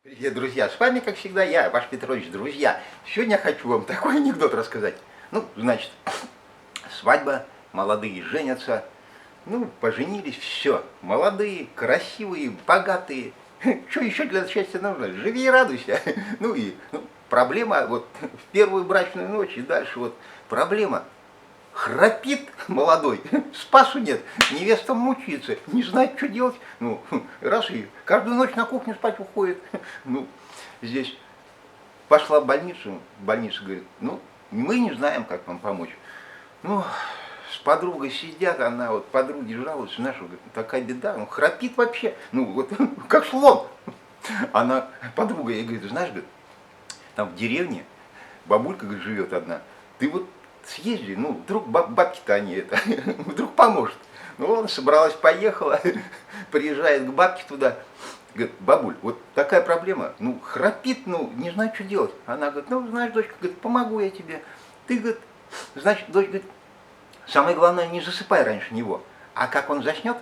Привет, друзья! С вами, как всегда, я, ваш Петрович, друзья. Сегодня я хочу вам такой анекдот рассказать. Ну, значит, свадьба, молодые женятся. Ну, поженились, все. Молодые, красивые, богатые. Что еще для счастья нужно? Живи и радуйся. Проблема вот в первую брачную ночь и дальше вот проблема. Храпит молодой, спасу нет, невеста мучается, не знает, что делать. Ну, раз и каждую ночь на кухню спать уходит. Ну, здесь пошла в больница говорит, ну, мы не знаем, как вам помочь. Ну, с подругой сидят, она вот подруге жалуется, знаешь, говорит, такая беда, ну, храпит вообще, ну, вот, как слон. Она, подруга ей говорит, знаешь, говорит, там в деревне бабулька, говорит, живет одна, ты вот съезди, ну, вдруг бабки-то они это, вдруг поможет. Ну, он собралась, поехала, приезжает к бабке туда, говорит, бабуль, вот такая проблема, ну, храпит, ну, не знаю, что делать. Она говорит, ну, знаешь, дочка, говорит, помогу я тебе. Ты, говорит, значит, дочь, говорит, самое главное, не засыпай раньше него. А как он заснет,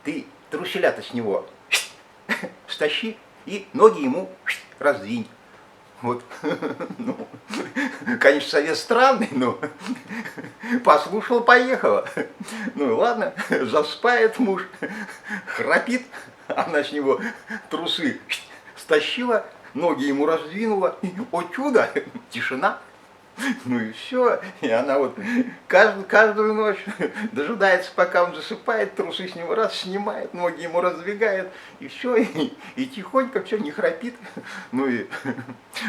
ты труселя-то с него стащи и ноги ему раздвинь. Вот, ну, конечно, совет странный, но послушал, поехала. Ну и ладно, заспает муж, храпит, она с него трусы стащила, ноги ему раздвинула, и, о чудо, тишина. Ну и все, и она вот каждую ночь дожидается, пока он засыпает, трусы с него раз снимает, ноги ему раздвигает, и все, и тихонько все, не храпит. Ну и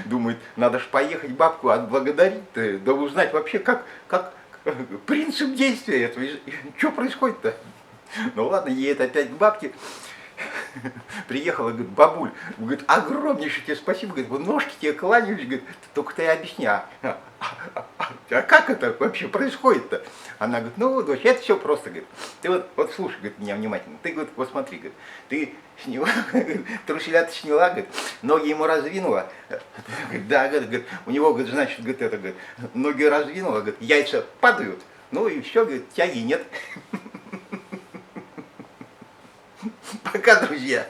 думает, надо ж поехать бабку отблагодарить, да узнать вообще, как принцип действия этого, что происходит-то. Ну ладно, едет опять к бабке. Приехала, говорит, бабуль, говорит, огромнейшее тебе спасибо, говорит, вот ножки тебе кланяюсь, говорит, только ты объясни, а как это вообще происходит-то? Она говорит, ну, дочь, это все просто, говорит, ты вот слушай, говорит, меня внимательно, ты, говорит, вот смотри, говорит, ты сняла, труселя-то сняла, говорит, ноги ему раздвинула, да, говорит, у него, говорит, значит, говорит, это, говорит, ноги раздвинула, говорит, яйца падают, ну и все, говорит, тяги нет. Пока, друзья.